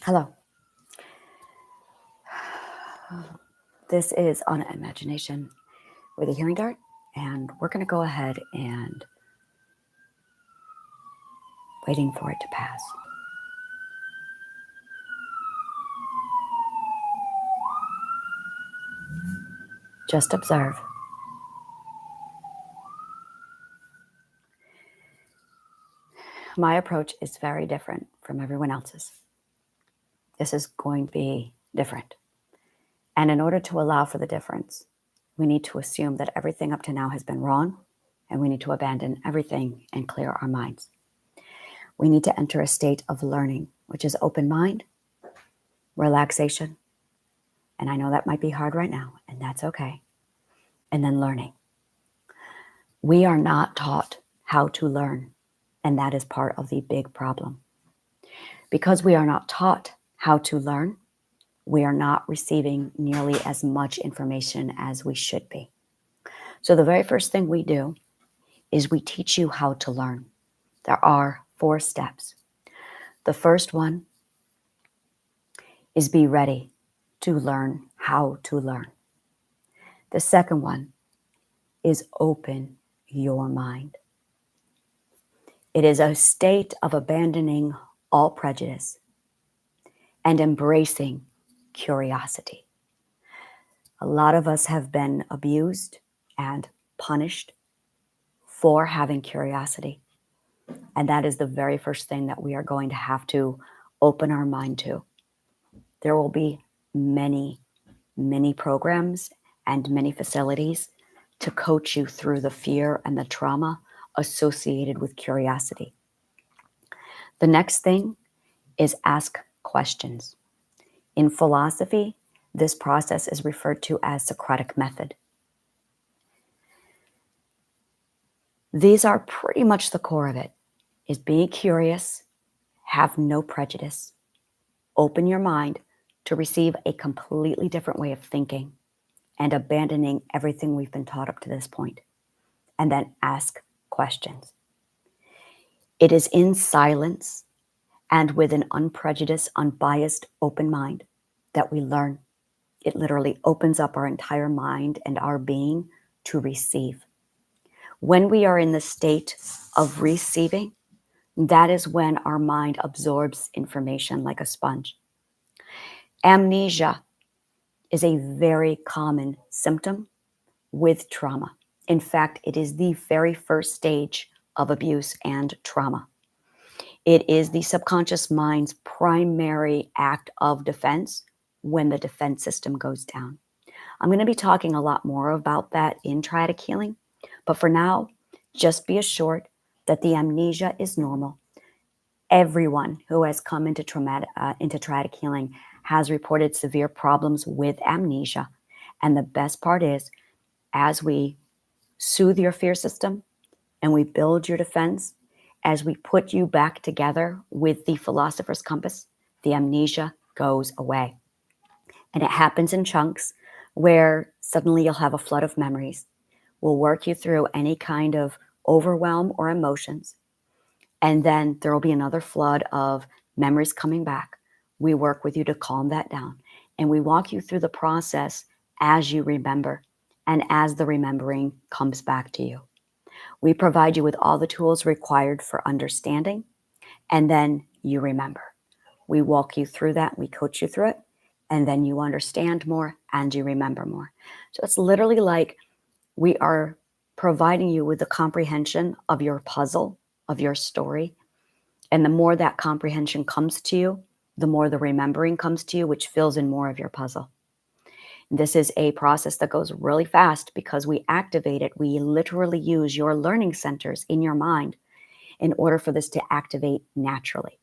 Hello. This is on Imagination with a Healing Dart, and we're going to go ahead and waiting for it to pass. Just observe. My approach is very different from everyone else's. This is going to be different. And in order to allow for the difference, we need to assume that everything up to now has been wrong, and we need to abandon everything and clear our minds. We need to enter a state of learning, which is open mind, relaxation, and I know that might be hard right now, and that's okay. And then learning. We are not taught how to learn, and that is part of the big problem. Because we are not taught how to learn, we are not receiving nearly as much information as we should be. So the very first thing we do is we teach you how to learn. There are 4 steps. The first one is be ready to learn how to learn. The second one is open your mind. It is a state of abandoning all prejudice and embracing curiosity. A lot of us have been abused and punished for having curiosity. And that is the very first thing that we are going to have to open our mind to. There will be many, many programs and many facilities to coach you through the fear and the trauma associated with curiosity. The next thing is ask questions. In philosophy, this process is referred to as Socratic method. These are pretty much the core of it, is being curious, have no prejudice, open your mind to receive a completely different way of thinking, and abandoning everything we've been taught up to this point, and then ask questions. It is in silence and with an unprejudiced, unbiased, open mind that we learn. It literally opens up our entire mind and our being to receive. When we are in the state of receiving, that is when our mind absorbs information like a sponge. Amnesia is a very common symptom with trauma. In fact, it is the very first stage of abuse and trauma. It is the subconscious mind's primary act of defense when the defense system goes down. I'm going to be talking a lot more about that in triadic healing, but for now, just be assured that the amnesia is normal. Everyone who has come into triadic healing has reported severe problems with amnesia. And the best part is, as we soothe your fear system and we build your defense, as we put you back together with the philosopher's compass, the amnesia goes away. And it happens in chunks where suddenly you'll have a flood of memories. We'll work you through any kind of overwhelm or emotions. And then there will be another flood of memories coming back. We work with you to calm that down. And we walk you through the process as you remember and as the remembering comes back to you. We provide you with all the tools required for understanding, and then you remember. We walk you through that, we coach you through it, and then you understand more and you remember more. So it's literally like we are providing you with the comprehension of your puzzle, of your story. And the more that comprehension comes to you, the more the remembering comes to you, which fills in more of your puzzle. This is a process that goes really fast because we activate it. We literally use your learning centers in your mind in order for this to activate naturally.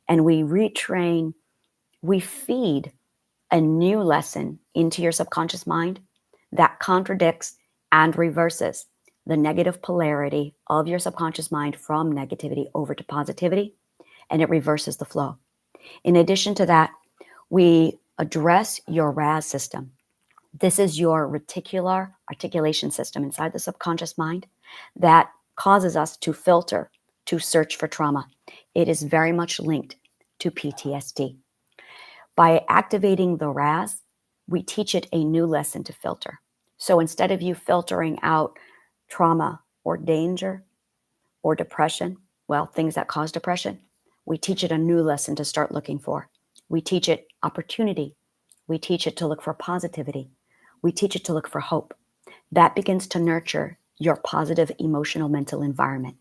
And we retrain, we feed a new lesson into your subconscious mind that contradicts and reverses the negative polarity of your subconscious mind from negativity over to positivity, and it reverses the flow. In addition to that, we address your RAS system. This is your reticular articulation system inside the subconscious mind that causes us to filter, to search for trauma. It is very much linked to PTSD. By activating the RAS, we teach it a new lesson to filter. So instead of you filtering out trauma or danger or depression, well, things that cause depression, we teach it a new lesson to start looking for. We teach it opportunity. We teach it to look for positivity. We teach it to look for hope. That begins to nurture your positive emotional mental environment.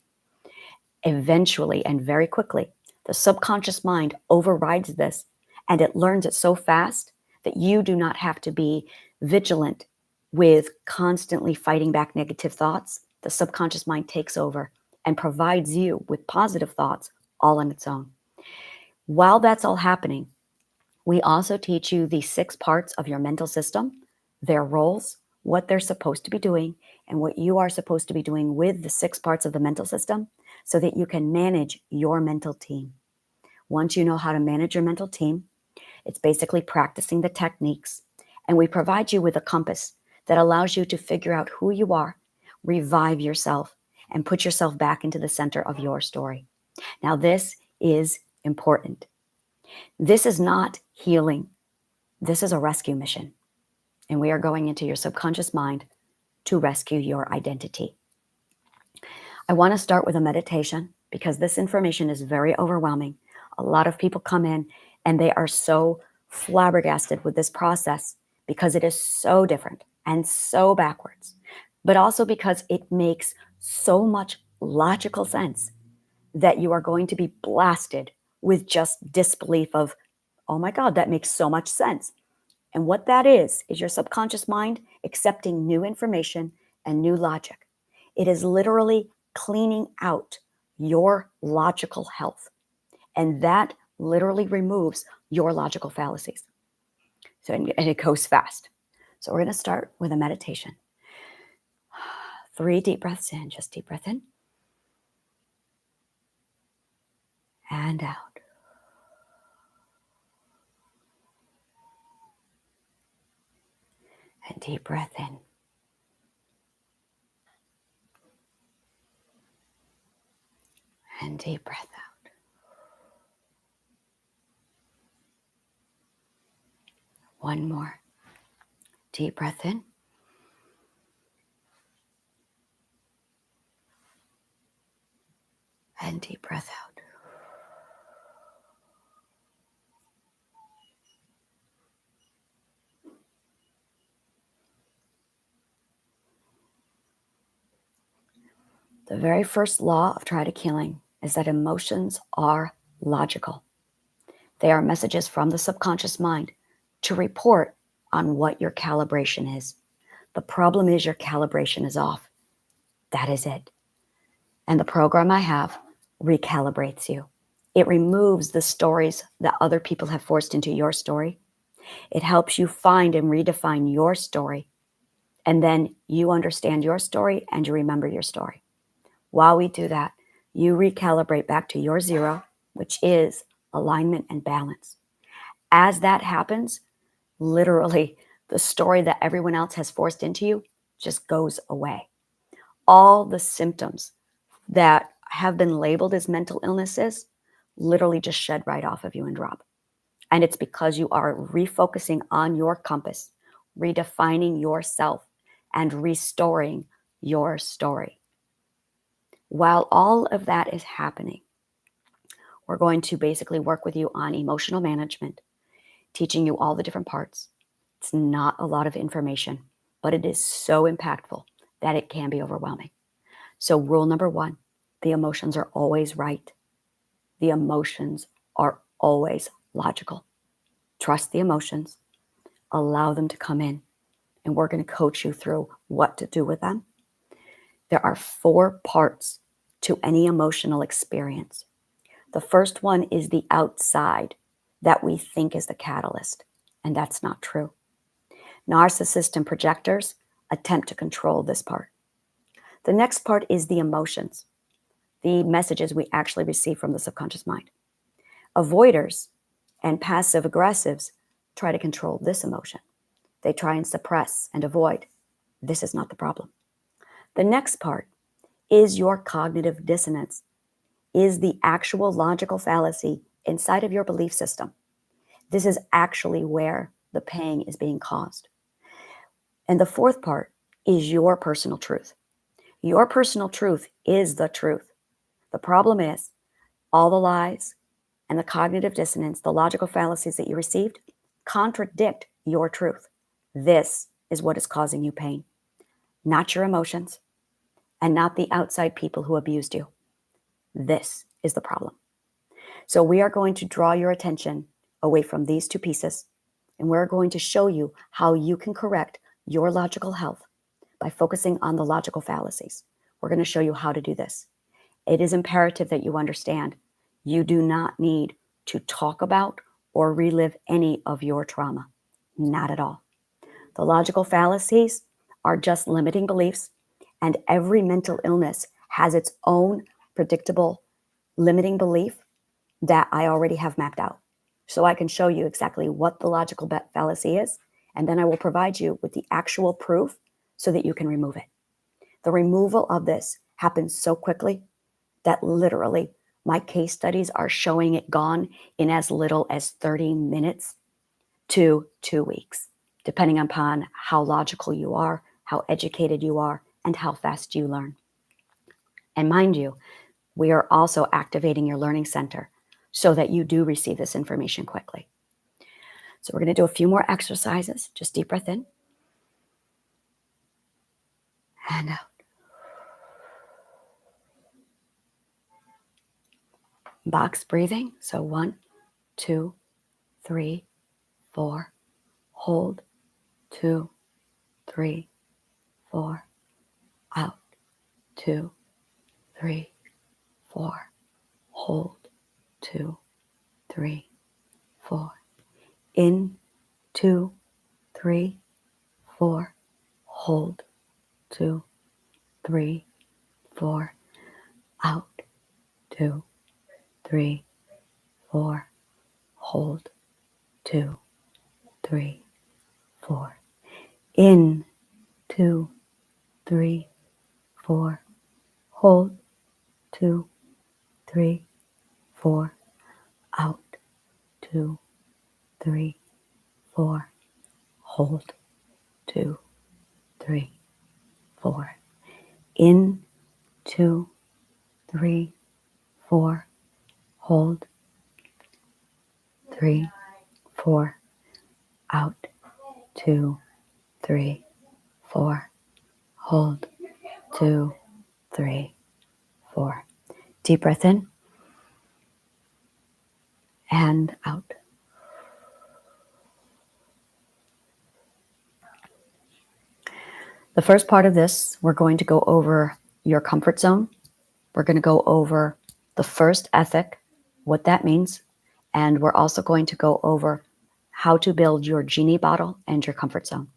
Eventually and very quickly, the subconscious mind overrides this, and it learns it so fast that you do not have to be vigilant with constantly fighting back negative thoughts. The subconscious mind takes over and provides you with positive thoughts all on its own. While that's all happening, we also teach you the 6 parts of your mental system, their roles, what they're supposed to be doing, and what you are supposed to be doing with the 6 parts of the mental system so that you can manage your mental team. Once you know how to manage your mental team, it's basically practicing the techniques, and we provide you with a compass that allows you to figure out who you are, revive yourself, and put yourself back into the center of your story. Now, this is important. This is not healing. This is a rescue mission, and we are going into your subconscious mind to rescue your identity. I want to start with a meditation because this information is very overwhelming. A lot of people come in and they are so flabbergasted with this process because it is so different and so backwards, but also because it makes so much logical sense that you are going to be blasted with just disbelief of, oh my God, that makes so much sense. And what that is your subconscious mind accepting new information and new logic. It is literally cleaning out your logical health. And that literally removes your logical fallacies. So, and it goes fast. So we're going to start with a meditation. 3 deep breaths in, just deep breath in and out. And deep breath in. And deep breath out. One more. Deep breath in. And deep breath out. The very first law of Triadic healing is that emotions are logical. They are messages from the subconscious mind to report on what your calibration is. The problem is your calibration is off. That is it. And the program I have recalibrates you. It removes the stories that other people have forced into your story. It helps you find and redefine your story. And then you understand your story and you remember your story. While we do that, you recalibrate back to your 0, which is alignment and balance. As that happens, literally, the story that everyone else has forced into you just goes away. All the symptoms that have been labeled as mental illnesses literally just shed right off of you and drop. And it's because you are refocusing on your compass, redefining yourself, and restoring your story. While all of that is happening, we're going to basically work with you on emotional management, teaching you all the different parts. It's not a lot of information, but it is so impactful that it can be overwhelming. So rule number 1, the emotions are always right. The emotions are always logical. Trust the emotions, allow them to come in, and we're going to coach you through what to do with them. There are 4 parts to any emotional experience. The first one is the outside that we think is the catalyst, and that's not true. Narcissists and projectors attempt to control this part. The next part is the emotions, the messages we actually receive from the subconscious mind. Avoiders and passive aggressives try to control this emotion. They try and suppress and avoid. This is not the problem. The next part is your cognitive dissonance, is the actual logical fallacy inside of your belief system This is actually where the pain is being caused. And the fourth part is your personal truth. Your personal truth is the truth. The problem is all the lies and the cognitive dissonance, the logical fallacies that you received contradict your truth. This is what is causing you pain, not your emotions and not the outside people who abused you. This is the problem. So we are going to draw your attention away from these two pieces, and we're going to show you how you can correct your logical health by focusing on the logical fallacies. We're going to show you how to do this. It is imperative that you understand you do not need to talk about or relive any of your trauma. Not at all. The logical fallacies are just limiting beliefs, and every mental illness has its own predictable limiting belief that I already have mapped out. So I can show you exactly what the logical fallacy is, and then I will provide you with the actual proof so that you can remove it. The removal of this happens so quickly that literally my case studies are showing it gone in as little as 30 minutes to 2 weeks, depending upon how logical you are, how educated you are, and how fast you learn. And mind you, we are also activating your learning center so that you do receive this information quickly. So we're going to do a few more exercises. Just deep breath in and out. Box breathing. So 1, 2, 3, 4. Hold. 2, 3, 4. Out. 2, 3, 4. Hold. 2, 3, 4. In. 2, 3, 4. Hold. 2, 3, 4. Out. 2, 3, 4. Hold. 2, 3, 4. In. 2, 3, 4. Hold. 2, 3, 4. Out. 2, 3, 4. Hold. 2, 3, 4. In. 2, 3, 4. Hold. 3, 4. Out. 2, 3, 4. Hold. 2, 3, 4. Deep breath in and out. The first part of this, we're going to go over your comfort zone. We're going to go over the first ethic, what that means, and we're also going to go over how to build your genie bottle and your comfort zone.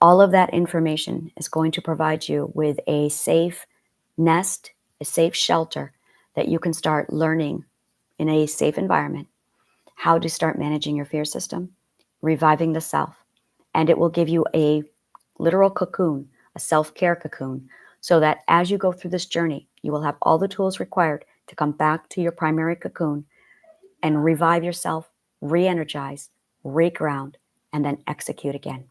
All of that information is going to provide you with a safe nest, a safe shelter that you can start learning in a safe environment how to start managing your fear system, reviving the self, and it will give you a literal cocoon, a self-care cocoon, so that as you go through this journey, you will have all the tools required to come back to your primary cocoon and revive yourself, re-energize, reground, and then execute again.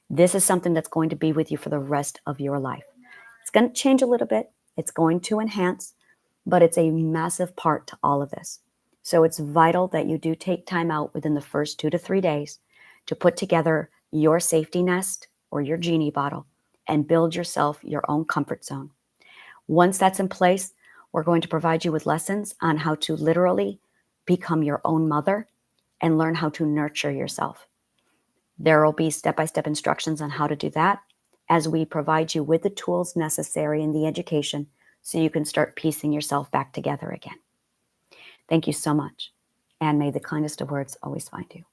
This is something that's going to be with you for the rest of your life. It's going to change a little bit. It's going to enhance, but it's a massive part to all of this. So it's vital that you do take time out within the first 2 to 3 days to put together your safety nest or your genie bottle and build yourself your own comfort zone. Once that's in place, we're going to provide you with lessons on how to literally become your own mother and learn how to nurture yourself. There will be step-by-step instructions on how to do that as we provide you with the tools necessary in the education so you can start piecing yourself back together again. Thank you so much, and may the kindest of words always find you.